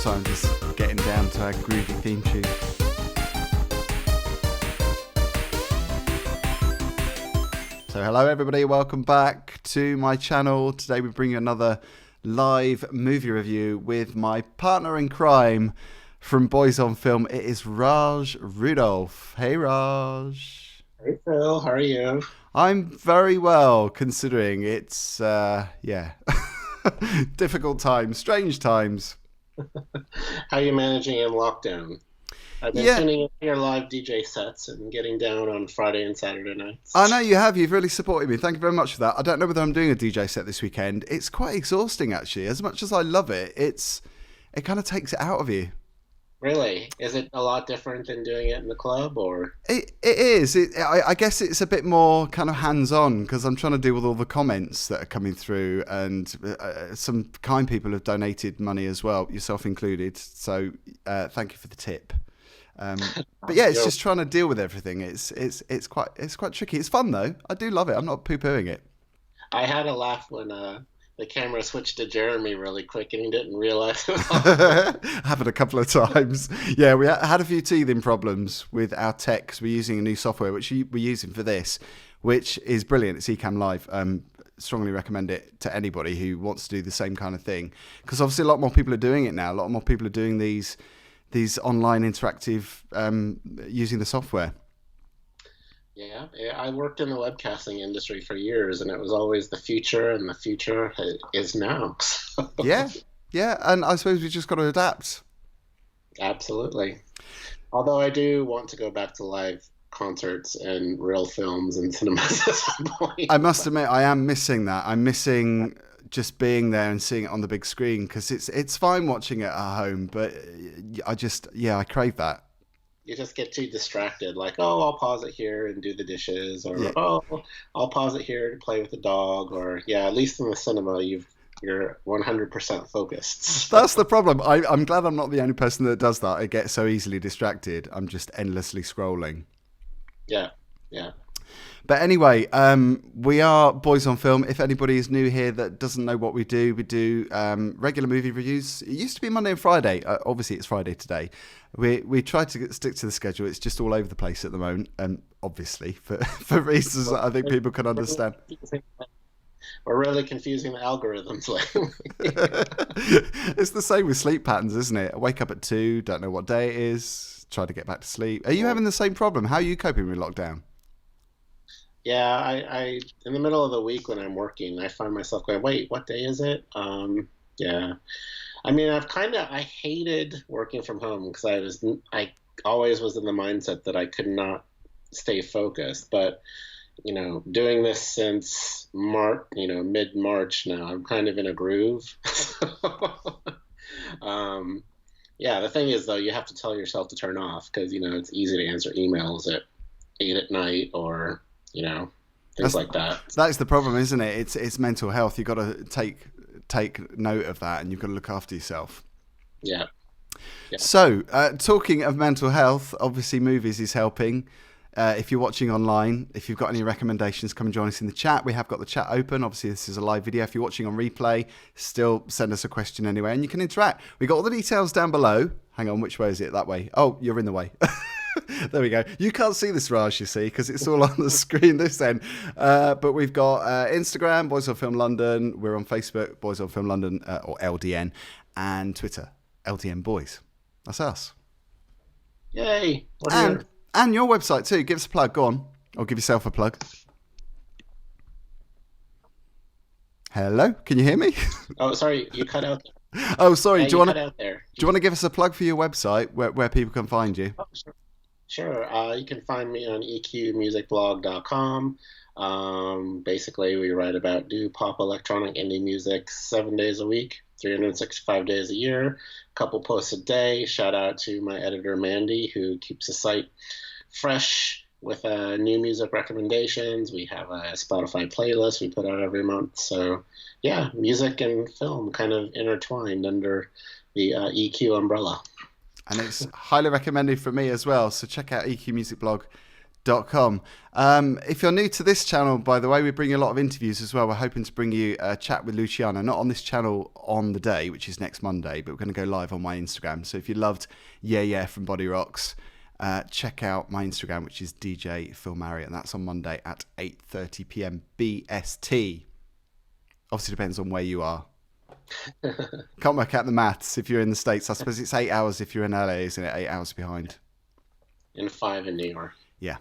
So I'm just getting down to our groovy theme tune. So hello everybody, welcome back to my channel. Today we bring you another live movie review with my partner in crime from Boys on Film. It is Raj Rudolph. Hey Raj. Hey Phil, how are you? I'm very well, considering it's difficult times, strange times. How are you managing in lockdown? I've been tuning into your live DJ sets and getting down on Friday and Saturday nights. I know you have. You've really supported me. Thank you very much for that. I don't know whether I'm doing a DJ set this weekend. It's quite exhausting, actually. As much as I love it, it kind of takes it out of you. Really? Is it a lot different than doing it in the club, or? It is. I guess it's a bit more kind of hands-on because I'm trying to deal with all the comments that are coming through, and some kind people have donated money as well, yourself included. So thank you for the tip. But yeah, it's just trying to deal with everything. It's quite tricky. It's fun though. I do love it. I'm not poo-pooing it. I had a laugh when the camera switched to Jeremy really quick and he didn't realize it. Happened a couple of times. Yeah, we had a few teething problems with our tech 'cause we're using a new software which we're using for this, which is brilliant. It's Ecamm Live. Strongly recommend it to anybody who wants to do the same kind of thing, because obviously a lot more people are doing it now. A lot more people are doing these online interactive using the software. Yeah, I worked in the webcasting industry for years, and it was always the future, and the future is now. Yeah, and I suppose we just got to adapt. Absolutely. Although I do want to go back to live concerts and real films and cinemas at some point. I must admit, I am missing that. I'm missing just being there and seeing it on the big screen, because it's fine watching it at home, but I crave that. You just get too distracted, like, oh, I'll pause it here and do the dishes, or oh, I'll pause it here to play with the dog, or at least in the cinema you're 100% focused. That's the problem. I'm glad I'm not the only person that does that. I get so easily distracted. I'm just endlessly scrolling. Yeah. But anyway, we are Boys on Film. If anybody is new here that doesn't know what we do regular movie reviews. It used to be Monday and Friday. Obviously, it's Friday today. We try to stick to the schedule. It's just all over the place at the moment, and obviously for reasons that I think people can understand. We're really confusing the algorithms lately. It's the same with sleep patterns, isn't it? I wake up at 2, don't know what day it is, try to get back to sleep. Are you having the same problem? How are you coping with lockdown? Yeah, I in the middle of the week when I'm working, I find myself going, wait, what day is it? Yeah. I mean, I hated working from home because I always was in the mindset that I could not stay focused. But, doing this since mid-March now, I'm kind of in a groove. The thing is, though, you have to tell yourself to turn off because, it's easy to answer emails at 8 at night or things like that. That's the problem, isn't it? It's mental health. You've got to take note of that, and you've got to look after yourself. Yeah. So, talking of mental health, obviously movies is helping. If you're watching online, if you've got any recommendations, come and join us in the chat. We have got the chat open. Obviously, this is a live video. If you're watching on replay, still send us a question anyway, and you can interact. We got all the details down below. Hang on, which way is it? That way. Oh, you're in the way. There we go. You can't see this, Raj, you see, because it's all on the screen this end. But we've got Instagram, Boys on Film London. We're on Facebook, Boys on Film London, or LDN, and Twitter, LDN Boys. That's us. Yay! We're here. And your website too. Give us a plug. Go on. Or give yourself a plug. Hello? Can you hear me? Oh, sorry. You cut out there. Oh, sorry. Do you want to give us a plug for your website where people can find you? Oh, sure. Sure. You can find me on eqmusicblog.com. Basically, we write about new pop, electronic, indie music 7 days a week, 365 days a year, a couple posts a day. Shout out to my editor, Mandy, who keeps the site fresh with new music recommendations. We have a Spotify playlist we put out every month. So, yeah, music and film kind of intertwined under the EQ umbrella. And it's highly recommended for me as well. So check out eqmusicblog.com. Com. If you're new to this channel, by the way, we bring you a lot of interviews as well. We're hoping to bring you a chat with Luciano, not on this channel on the day, which is next Monday, but we're going to go live on my Instagram. So if you loved Yeah from Body Rocks, check out my Instagram, which is DJ Phil Marriott, and that's on Monday at 8:30 p.m. BST. Obviously depends on where you are. Can't work out the maths if you're in the States. I suppose it's 8 hours if you're in LA, isn't it? 8 hours behind. And 5 in New York. Yeah.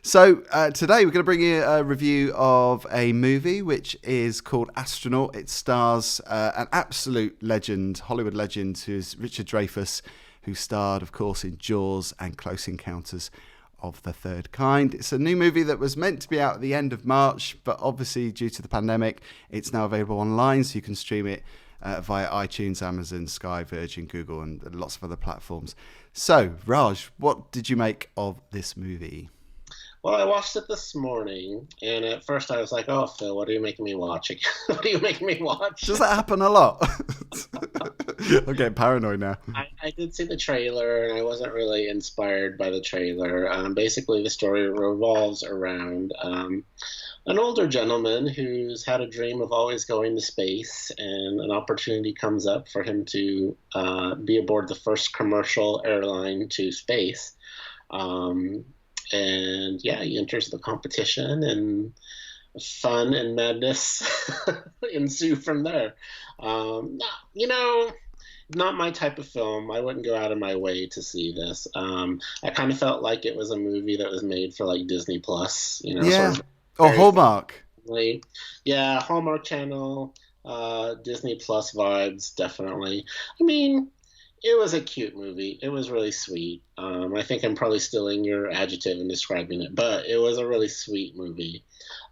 So today we're going to bring you a review of a movie which is called Astronaut. It stars an absolute legend, Hollywood legend, who's Richard Dreyfuss, who starred, of course, in Jaws and Close Encounters of the Third Kind. It's a new movie that was meant to be out at the end of March, but obviously due to the pandemic, it's now available online, so you can stream it via iTunes, Amazon, Sky, Virgin, Google, and lots of other platforms. So, Raj, what did you make of this movie? Well, I watched it this morning, and at first I was like, "Oh, Phil, what are you making me watch? What are you making me watch?" Does that happen a lot? I'm getting paranoid now. I did see the trailer, and I wasn't really inspired by the trailer. Basically, the story revolves around an older gentleman who's had a dream of always going to space, and an opportunity comes up for him to be aboard the first commercial airline to space. And yeah, he enters the competition, and fun and madness ensue from there. Not my type of film. I wouldn't go out of my way to see this. I kind of felt like it was a movie that was made for like Disney Plus, Yeah. sort of Or Hallmark. Yeah, Hallmark Channel, Disney Plus vibes, definitely. I mean, it was a cute movie. It was really sweet. I think I'm probably stealing your adjective in describing it, but it was a really sweet movie.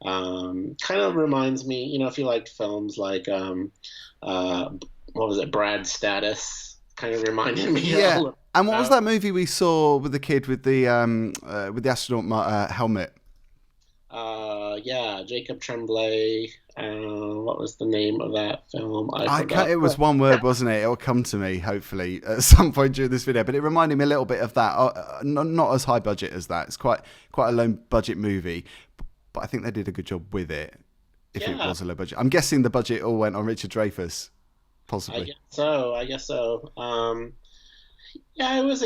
Kind of reminds me, if you liked films like, what was it, Brad Status? Kind of reminded me. Yeah. And what was that movie we saw with the kid with the astronaut helmet? Yeah, Jacob Tremblay. What was the name of that film? I forgot. It was one word, wasn't it? It'll come to me, hopefully, at some point during this video. But it reminded me a little bit of that. Not as high budget as that. It's quite a low budget movie. But I think they did a good job with it, if it was a low budget. I'm guessing the budget all went on Richard Dreyfuss, possibly. I guess so. Yeah, it was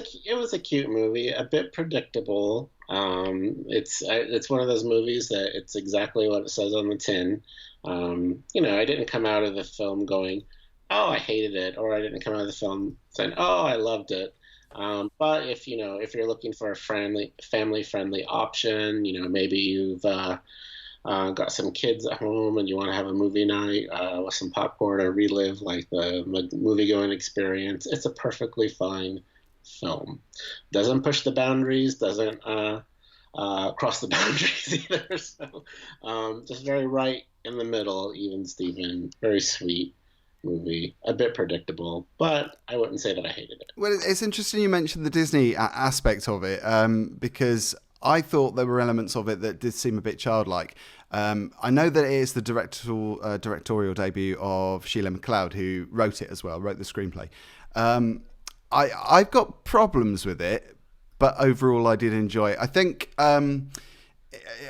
a cute movie, a bit predictable. It's one of those movies that it's exactly what it says on the tin. I didn't come out of the film going, "Oh, I hated it," or I didn't come out of the film saying, "Oh, I loved it." But if you're looking for a family-friendly option, maybe you've got some kids at home and you want to have a movie night with some popcorn or relive like the movie-going experience, it's a perfectly fine film. Doesn't push the boundaries, doesn't cross the boundaries either. So just very right in the middle, even Steven. Very sweet movie, a bit predictable, but I wouldn't say that I hated it. Well, it's interesting you mentioned the Disney aspect of it, because I thought there were elements of it that did seem a bit childlike. I know that it is the directorial debut of Shelagh McLeod, who wrote it as well, wrote the screenplay. I've got problems with it, but overall I did enjoy it. I think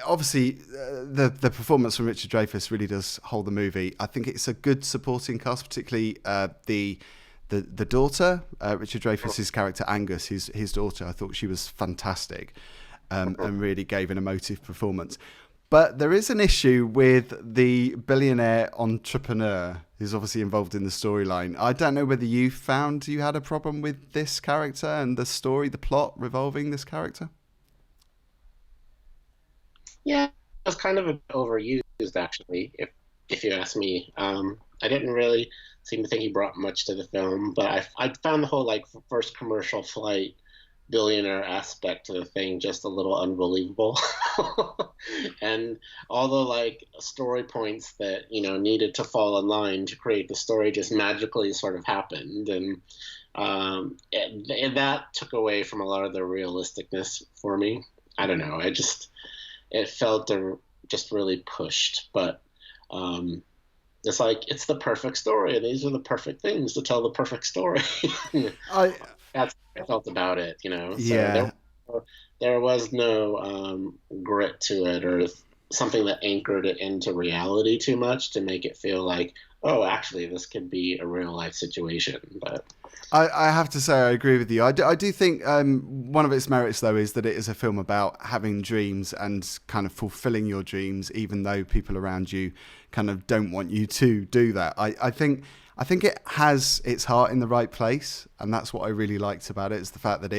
obviously the performance from Richard Dreyfuss really does hold the movie. I think it's a good supporting cast, particularly the daughter, Richard Dreyfuss's character Angus, his daughter. I thought she was fantastic, and really gave an emotive performance. But there is an issue with the billionaire entrepreneur who's obviously involved in the storyline. I don't know whether you found you had a problem with this character and the story, the plot revolving this character. Yeah, it was kind of overused, actually, if you ask me. I didn't really seem to think he brought much to the film, but I found the whole first commercial flight billionaire aspect to the thing just a little unbelievable. And all the story points that needed to fall in line to create the story just magically sort of happened, and that took away from a lot of the realisticness for me. I don't know, it felt just really pushed, but it's the perfect story, and these are the perfect things to tell the perfect story. That's what I felt about it, So yeah. There was no grit to it or something that anchored it into reality too much to make it feel like, oh, actually, this could be a real life situation. But I have to say I agree with you. I do think one of its merits, though, is that it is a film about having dreams and kind of fulfilling your dreams, even though people around you kind of don't want you to do that. I think it has its heart in the right place, and that's what I really liked about it. Is the fact that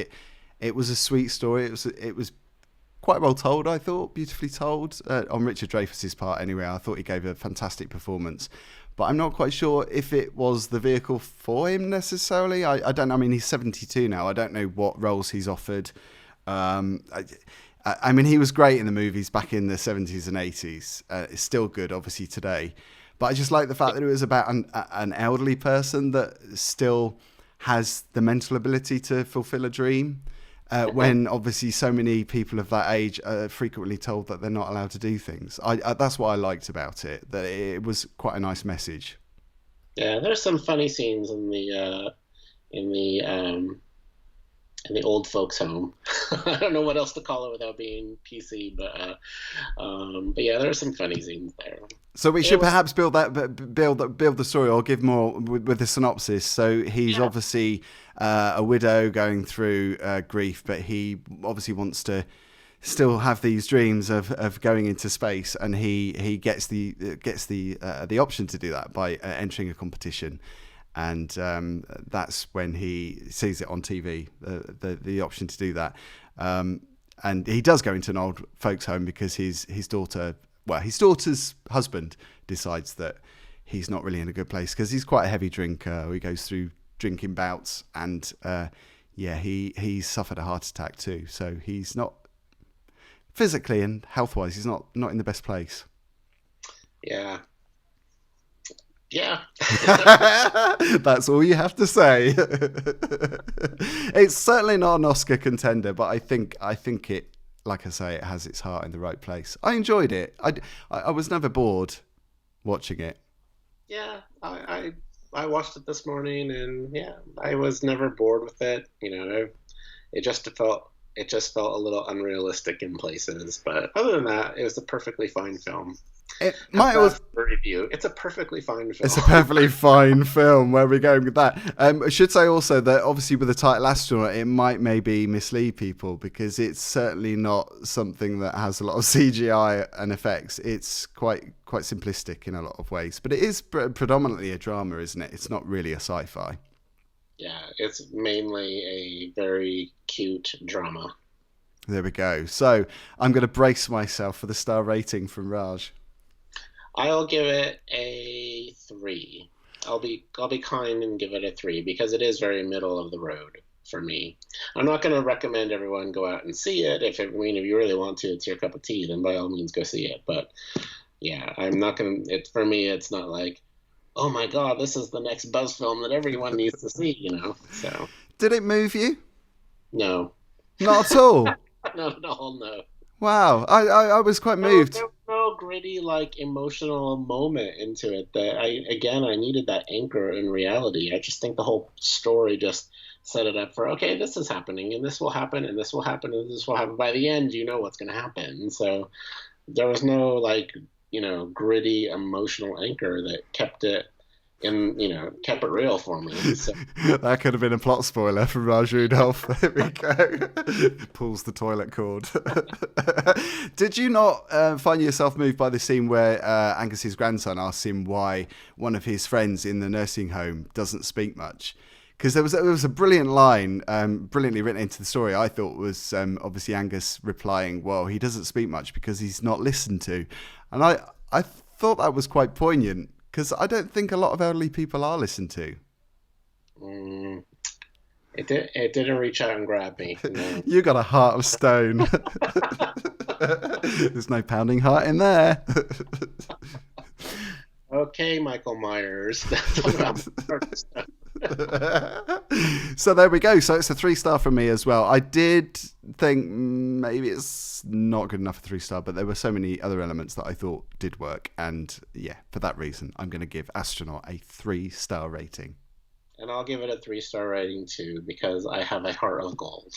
it was a sweet story. It was quite well told, I thought, beautifully told on Richard Dreyfuss's part. Anyway, I thought he gave a fantastic performance, but I'm not quite sure if it was the vehicle for him necessarily. I don't know. I mean, he's 72 now. I don't know what roles he's offered. I mean, he was great in the movies back in the 70s and 80s. It's still good, obviously, today. But I just like the fact that it was about an elderly person that still has the mental ability to fulfill a dream. When obviously so many people of that age are frequently told that they're not allowed to do things. That's what I liked about it, that it was quite a nice message. yeah, there's some funny scenes in the in the old folks' home. I don't know what else to call it without being PC, but yeah, there's some funny scenes there. So we should perhaps build the story, or give more with the synopsis. So he's obviously a widow going through grief, but he obviously wants to still have these dreams of going into space, and he gets the option to do that by entering a competition, and that's when he sees it on TV, the option to do that, and he does go into an old folks' home because his daughter's husband decides that he's not really in a good place because he's quite a heavy drinker. He goes through drinking bouts, and he suffered a heart attack too. So he's not physically and health-wise, he's not in the best place. Yeah. Yeah. That's all you have to say. It's certainly not an Oscar contender, but I think it, like I say, it has its heart in the right place. I enjoyed it. I was never bored watching it. Yeah, I watched it this morning, and yeah, I was never bored with it. You know, it just felt a little unrealistic in places, but other than that, it was a perfectly fine film. It might have review. It's a perfectly fine film. It's a perfectly fine film. Where are we going with that? I should say also that obviously with the title Astronaut, it might maybe mislead people because it's certainly not something that has a lot of CGI and effects. It's quite simplistic in a lot of ways, but it is predominantly a drama, isn't it? It's not really a sci-fi. Yeah, it's mainly a very cute drama. There we go. So I'm going to brace myself for the star rating from Raj. I'll give it a 3. I'll be kind and give it a 3 because it is very middle of the road for me. I'm not going to recommend everyone go out and see it. If you really want to, it's your cup of tea, then by all means go see it. But yeah, I'm not going to. For me, it's not like, oh my God, this is the next Buzz film that everyone needs to see. So. Did it move you? No. Not at all. Not at all. No. Wow, I was quite moved. There was no gritty, emotional moment into it that I needed that anchor in reality. I just think the whole story just set it up for, okay, this is happening, and this will happen, and this will happen, and this will happen. By the end, you know what's going to happen. So there was no, gritty emotional anchor that kept it kept it real for me. So. That could have been a plot spoiler from Raj Rudolph. There we go. Pulls the toilet cord. Did you not find yourself moved by the scene where Angus's grandson asks him why one of his friends in the nursing home doesn't speak much? Because there was a brilliant line, brilliantly written into the story, I thought was obviously Angus replying, well, he doesn't speak much because he's not listened to. And I thought that was quite poignant. Because I don't think a lot of elderly people are listened to. It didn't reach out and grab me. No. You got a heart of stone. There's no pounding heart in there. Okay, Michael Myers. So there we go. So it's a 3-star from me as well. I did think maybe it's not good enough for 3-star, but there were so many other elements that I thought did work. And yeah, for that reason, I'm going to give Astronaut a 3-star rating. And I'll give it a 3-star rating too, because I have a heart of gold.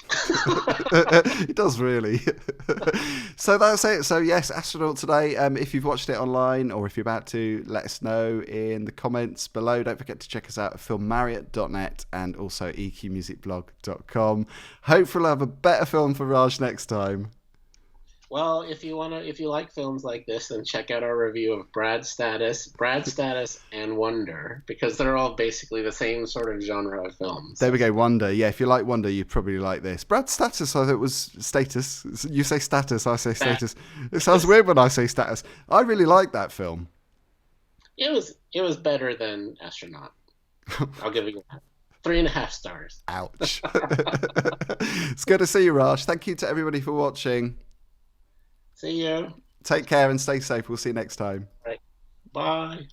It does really. So that's it. So yes, Astronaut today. If you've watched it online or if you're about to, let us know in the comments below. Don't forget to check us out at filmmarriott.net and also eqmusicblog.com. Hopefully we'll have a better film for Raj next time. Well, if you like films like this, then check out our review of Brad Status, and Wonder, because they're all basically the same sort of genre of films. There we go, Wonder. Yeah, if you like Wonder, you'd probably like this. Brad Status, I thought it was Status. You say Status, I say Status. It sounds weird when I say Status. I really like that film. It was better than Astronaut. I'll give it 3.5 stars. Ouch. It's good to see you, Raj. Thank you to everybody for watching. See you. Take care and stay safe. We'll see you next time. Right. Bye.